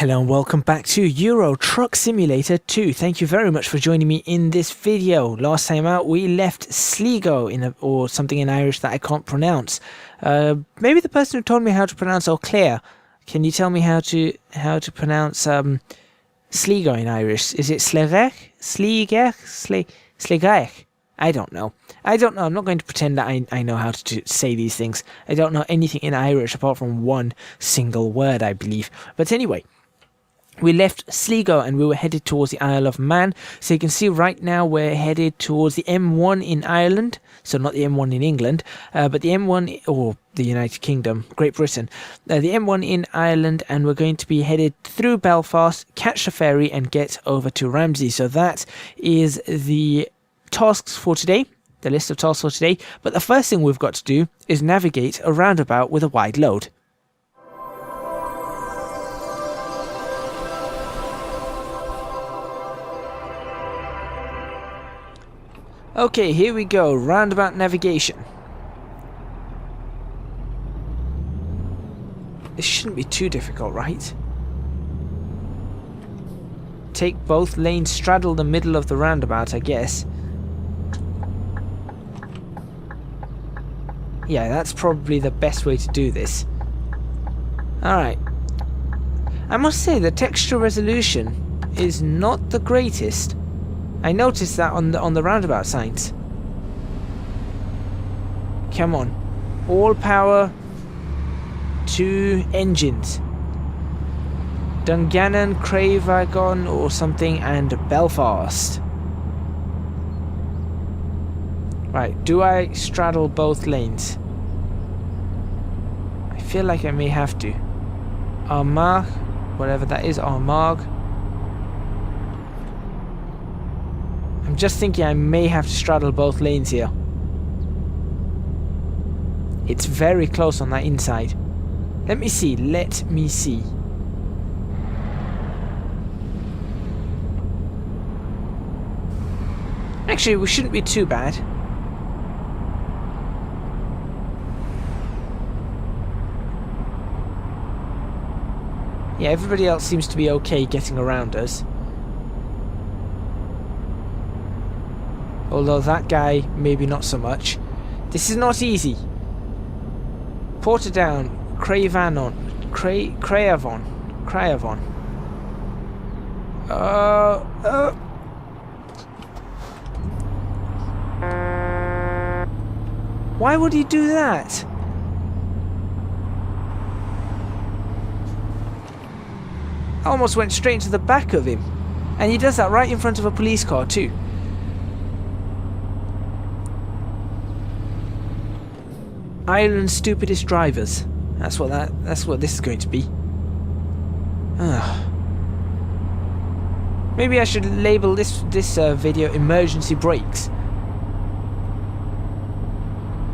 Hello and welcome back to Euro Truck Simulator 2. Thank you very much for joining me in this video. Last time out we left Sligo or something in Irish that I can't pronounce. Maybe the person who told me how to pronounce Eau Claire. Can you tell me how to pronounce Sligo in Irish? Is it Sligerch? Sligerch? I don't know. I'm not going to pretend that I know how to say these things. I don't know anything in Irish apart from one single word, I believe. But anyway, we left Sligo and we were headed towards the Isle of Man. So you can see right now we're headed towards the M1 in Ireland. So not the M1 in England, but the M1, or the United Kingdom, Great Britain. The M1 in Ireland, and we're going to be headed through Belfast, catch the ferry and get over to Ramsey. So that is the tasks for today, the list of tasks for today. But the first thing we've got to do is navigate a roundabout with a wide load. Okay, here we go, Roundabout Navigation. This shouldn't be too difficult, right? Take both lanes, straddle the middle of the roundabout, I guess. Yeah, that's probably the best way to do this. Alright. I must say the texture resolution is not the greatest. I noticed that on the roundabout signs. Come on. All power to engines. Dungannon, Craigvagon or something, and Belfast. Right, do I straddle both lanes? I feel like I may have to. Armagh, whatever that is, Armagh. I'm just thinking I may have to straddle both lanes here. It's very close on that inside. Let me see. Actually, we shouldn't be too bad. Yeah, everybody else seems to be okay getting around us. Although that guy, maybe not so much. This is not easy. Portadown, Craigvanon. Why would he do that? I almost went straight into the back of him. And he does that right in front of a police car too. Ireland's stupidest drivers. That's what this is going to be. Maybe I should label this video emergency brakes.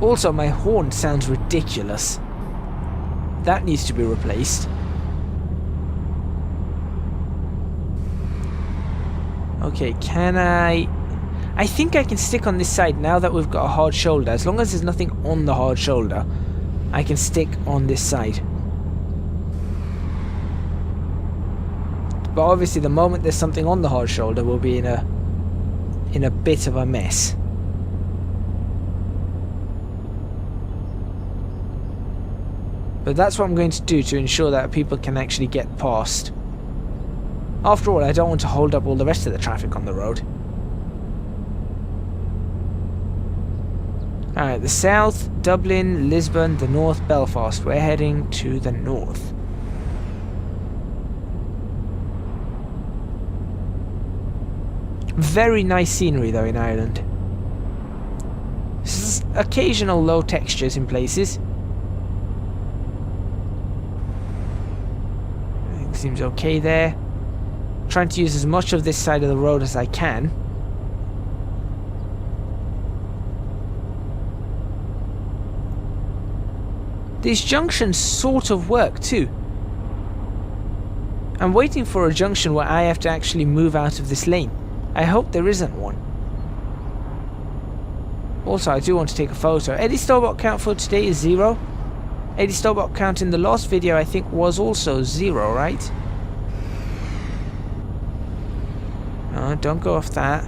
Also, my horn sounds ridiculous. That needs to be replaced. Okay, can I think I can stick on this side now that we've got a hard shoulder. As long as there's nothing on the hard shoulder, I can stick on this side. But obviously the moment there's something on the hard shoulder, we'll be in a bit of a mess. But that's what I'm going to do to ensure that people can actually get past. After all, I don't want to hold up all the rest of the traffic on the road. Alright, the south, Dublin, Lisbon, the north, Belfast. We're heading to the north. Very nice scenery though in Ireland. Occasional low textures in places. Everything seems okay there. Trying to use as much of this side of the road as I can. These junctions sort of work too. I'm waiting for a junction where I have to actually move out of this lane. I hope there isn't one. Also, I do want to take a photo. Eddie Stobot count for today is 0. Eddie Stobot count in the last video I think was also 0, right? No, don't go off that.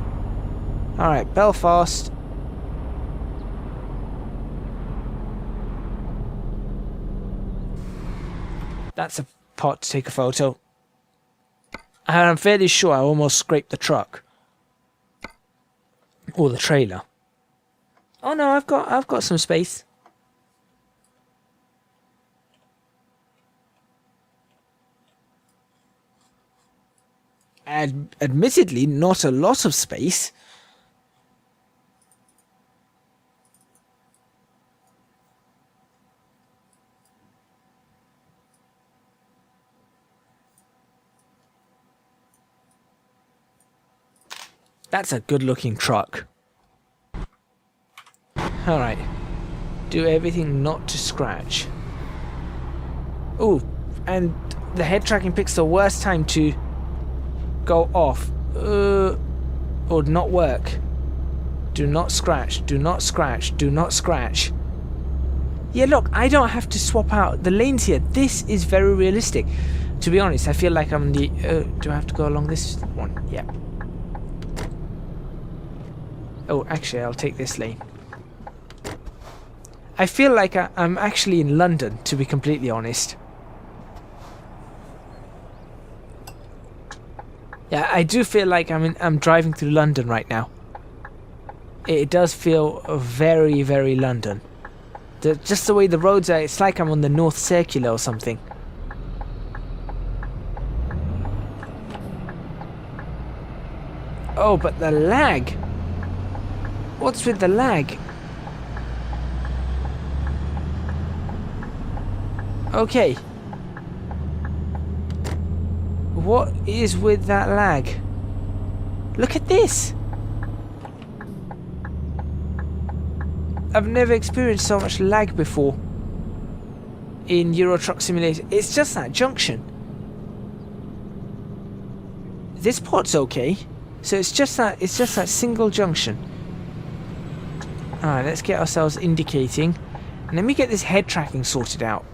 Alright, Belfast. That's a pot to take a photo. And I'm fairly sure I almost scraped the truck. Or the trailer. Oh no, I've got some space. Admittedly, not a lot of space. That's a good-looking truck. Alright. Do everything not to scratch. Ooh, and the head tracking picks the worst time to go off. Or not work. Do not scratch. Do not scratch. Do not scratch. Yeah, look, I don't have to swap out the lanes here. This is very realistic. To be honest, I feel like I'm the... do I have to go along this one? Yeah. Oh, actually, I'll take this lane. I feel like I'm actually in London, to be completely honest. Yeah, I do feel like I'm driving through London right now. It does feel very, very London. Just the way the roads are, it's like I'm on the North Circular or something. Oh, but the lag. What's with the lag? Okay. What is with that lag? Look at this! I've never experienced so much lag before in Euro Truck Simulator. It's just that junction. This part's okay. So it's just that single junction. Alright, let's get ourselves indicating. And let me get this head tracking sorted out.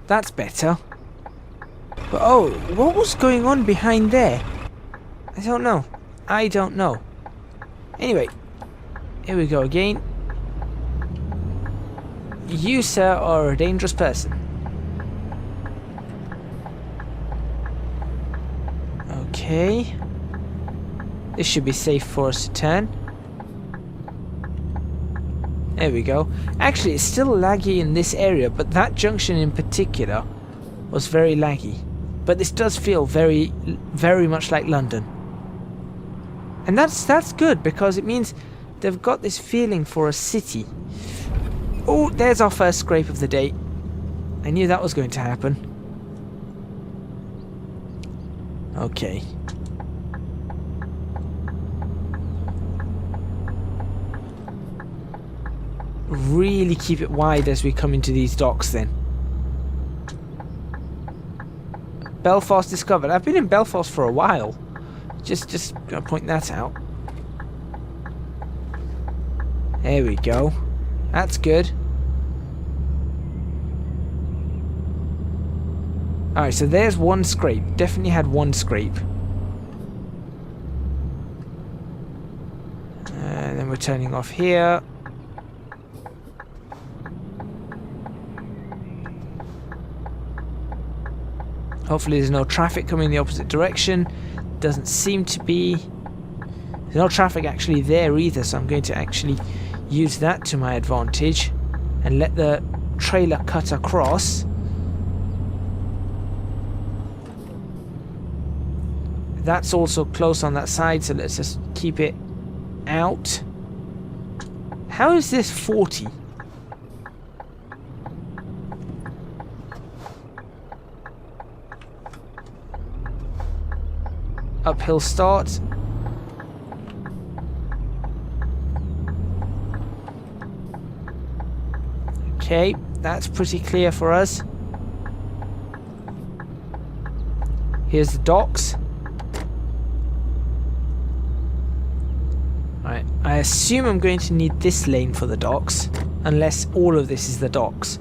That's better. But oh, what was going on behind there? I don't know. I don't know. Anyway, here we go again. You, sir, are a dangerous person. Okay. This should be safe for us to turn. There we go. Actually, it's still laggy in this area, but that junction in particular was very laggy. But this does feel very, very much like London. And that's good, because it means they've got this feeling for a city. Oh, there's our first scrape of the day. I knew that was going to happen. Okay. Really keep it wide as we come into these docks then. Belfast discovered. I've been in Belfast for a while. Just gonna point that out. There we go. That's good. Alright, so there's one scrape. Definitely had one scrape. And then we're turning off here. Hopefully there's no traffic coming in the opposite direction. Doesn't seem to be. There's no traffic actually there either, so I'm going to actually use that to my advantage and let the trailer cut across. That's also close on that side, so let's just keep it out. How is this 40? Uphill start. Okay, that's pretty clear for us. Here's the docks. Right, I assume I'm going to need this lane for the docks, unless all of this is the docks.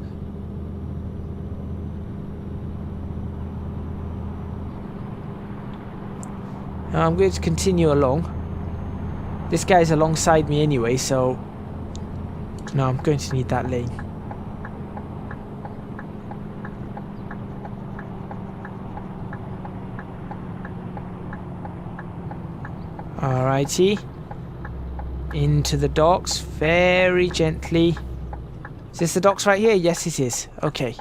Now I'm going to continue along. This guy's alongside me anyway, so... No, I'm going to need that lane. Alrighty. Into the docks, very gently. Is this the docks right here? Yes, it is. Okay.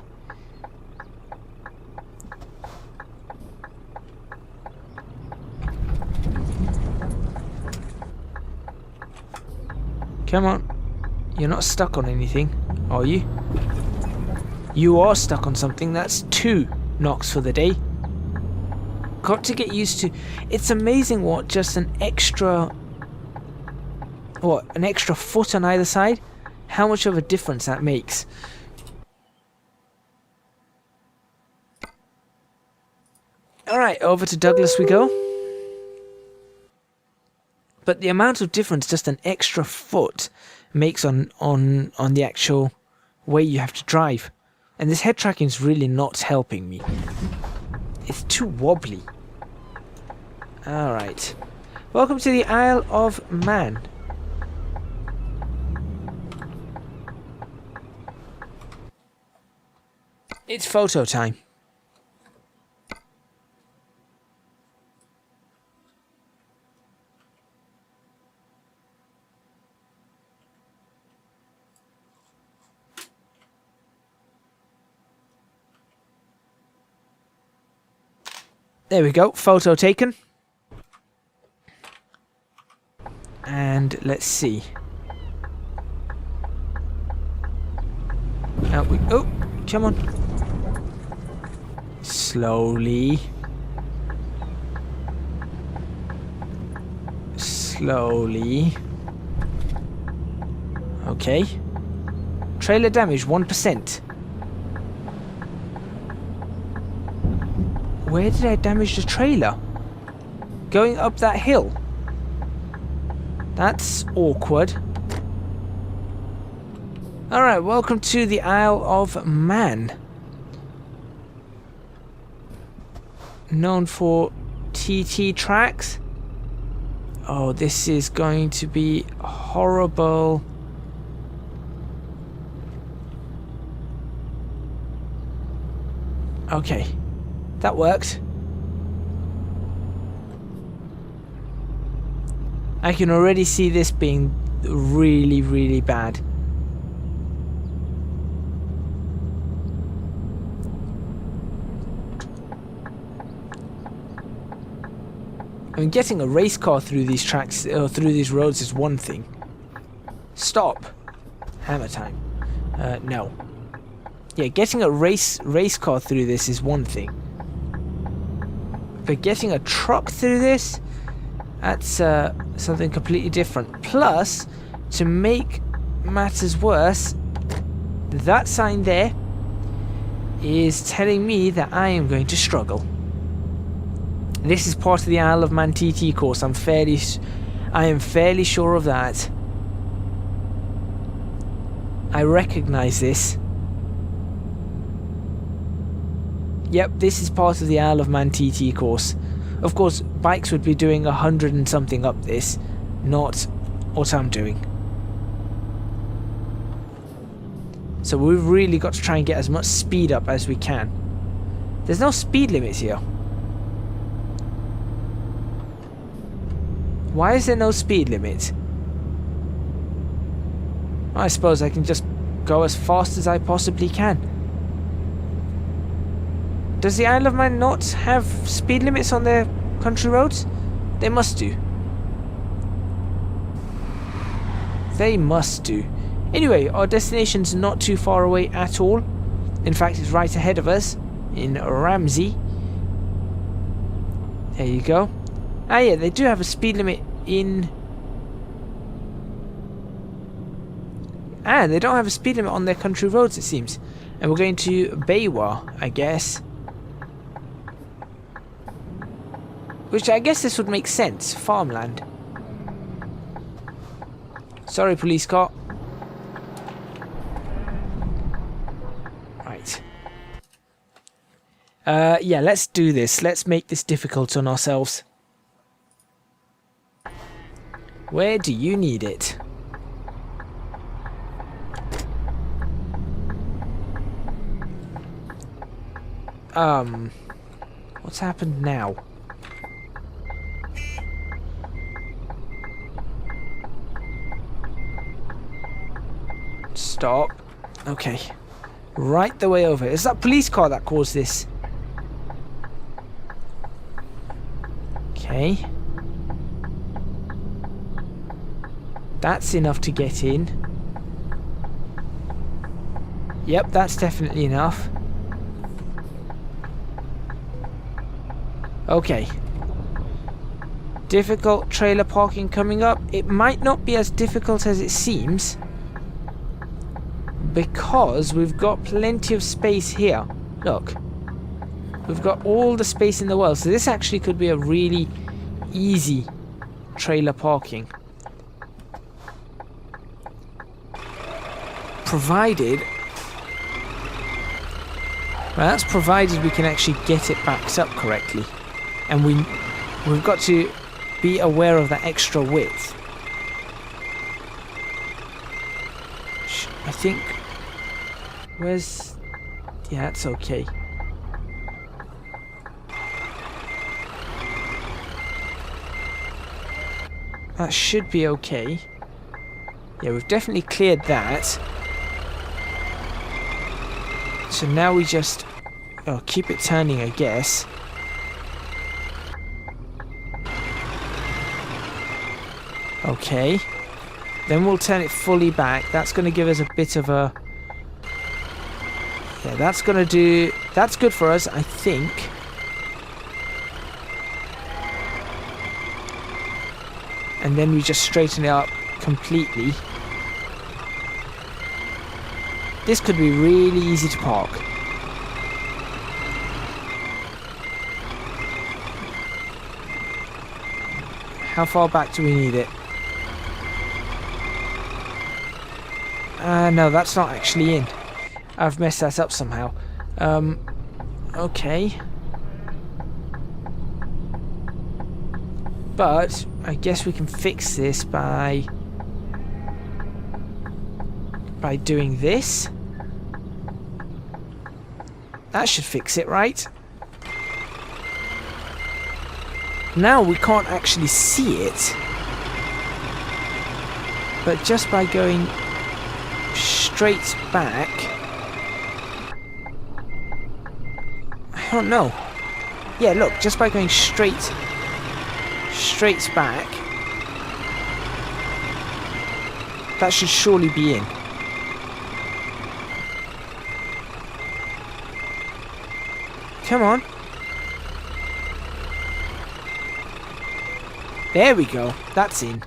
Come on. You're not stuck on anything, are you? You are stuck on something. That's 2 knocks for the day. Got to get used to... It's amazing what just an extra... What? An extra foot on either side? How much of a difference that makes. Alright, over to Douglas we go. But the amount of difference just an extra foot makes on the actual way you have to drive. And this head tracking is really not helping me. It's too wobbly. Alright. Welcome to the Isle of Man. It's photo time. There we go, photo taken. And let's see. Oh, come on. Slowly. Slowly. Okay. Trailer damage 1%. Where did I damage the trailer? Going up that hill? That's awkward. Alright, welcome to the Isle of Man. Known for TT tracks. Oh, this is going to be horrible. Okay. That worked. I can already see this being really, really bad. I mean, getting a race car through these tracks, or through these roads is one thing. Stop. Hammer time. No. Yeah, getting a race car through this is one thing. But getting a truck through this, that's something completely different. Plus, to make matters worse, that sign there is telling me that I am going to struggle. This is part of the Isle of Man TT course. I am fairly sure of that. I recognize this. Yep, this is part of the Isle of Man TT course. Of course, bikes would be doing 100 and something up this, not what I'm doing. So we've really got to try and get as much speed up as we can. There's no speed limits here. Why is there no speed limit? I suppose I can just go as fast as I possibly can. Does the Isle of Man not have speed limits on their country roads? They must do. They must do. Anyway, our destination's not too far away at all. In fact, it's right ahead of us in Ramsey. There you go. Ah yeah, they do have a speed limit in... Ah, they don't have a speed limit on their country roads, it seems. And we're going to Baywa, I guess. Which I guess this would make sense. Farmland. Sorry, police car. Right. Yeah, let's do this. Let's make this difficult on ourselves. Where do you need it? What's happened now? Stop. Okay. Right the way over. Is that police car that caused this? Okay. That's enough to get in. Yep, that's definitely enough. Okay. Difficult trailer parking coming up. It might not be as difficult as it seems, because we've got plenty of space here. Look. We've got all the space in the world. So this actually could be a really easy trailer parking. Provided... well, that's provided we can actually get it backed up correctly. And we've got to be aware of that extra width. I think... where's... yeah, that's okay. That should be okay. Yeah, we've definitely cleared that. So now we just... oh, keep it turning, I guess. Okay. Then we'll turn it fully back. That's going to give us a bit of a... yeah, that's going to do... that's good for us, I think. And then we just straighten it up completely. This could be really easy to park. How far back do we need it? No, that's not actually in. I've messed that up somehow. Okay. But I guess we can fix this by doing this. That should fix it, right? Now we can't actually see it, but just by going straight back, I don't know. Yeah, look, just by going straight back, that should surely be in. Come on. There we go. That's in.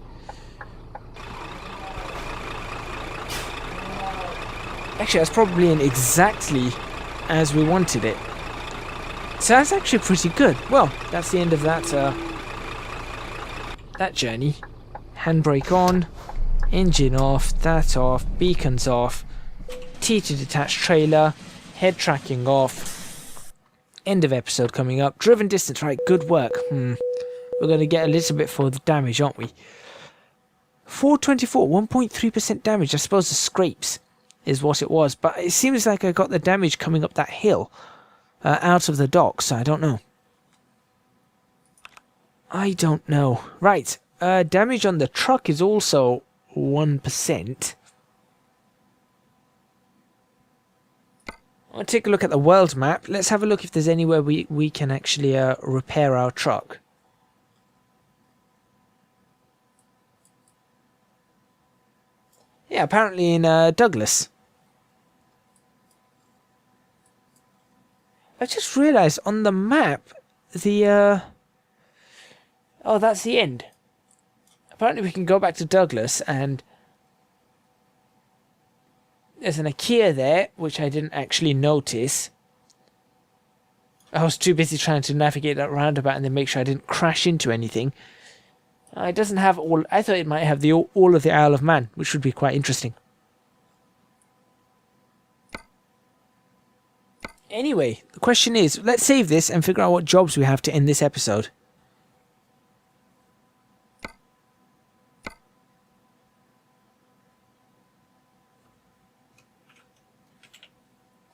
Actually, that's probably in exactly as we wanted it. So that's actually pretty good. Well, that's the end of that that journey. Handbrake on, engine off, that off, beacons off, T to detach trailer, head tracking off. End of episode coming up. Driven distance, right? Good work. We're going to get a little bit for the damage, aren't we? 424, 1.3% damage. I suppose the scrapes is what it was. But it seems like I got the damage coming up that hill out of the docks. So I don't know. I don't know. Right. Damage on the truck is also 1%. I'll take a look at the world map. Let's have a look if there's anywhere we can actually repair our truck. Yeah, apparently in Douglas. I just realised on the map, the... oh, that's the end. Apparently we can go back to Douglas and... there's an IKEA there, which I didn't actually notice. I was too busy trying to navigate that roundabout and then make sure I didn't crash into anything. It doesn't have all... I thought it might have all of the Isle of Man, which would be quite interesting. Anyway, the question is, let's save this and figure out what jobs we have to end this episode.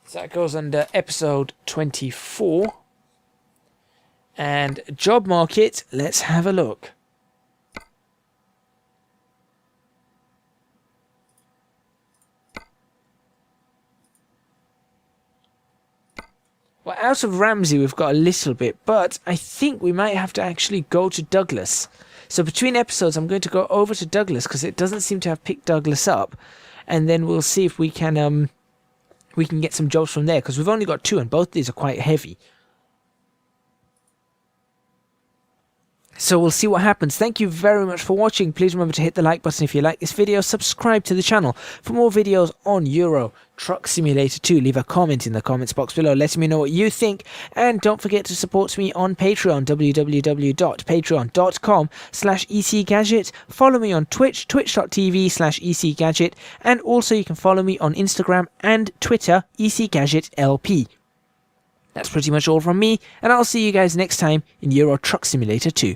So that goes under episode 24. And job market, let's have a look. Well, out of Ramsey we've got a little bit, but I think we might have to actually go to Douglas. So between episodes I'm going to go over to Douglas because it doesn't seem to have picked Douglas up, and then we'll see if we can get some jobs from there, because we've only got 2 and both these are quite heavy. So we'll see what happens. Thank you very much for watching. Please remember to hit the like button if you like this video. Subscribe to the channel for more videos on Euro Truck Simulator 2. Leave a comment in the comments box below letting me know what you think. And don't forget to support me on Patreon, www.patreon.com/ecgadget. Follow me on Twitch, twitch.tv/ecgadget. And also you can follow me on Instagram and Twitter, ecgadgetlp. That's pretty much all from me, and I'll see you guys next time in Euro Truck Simulator 2.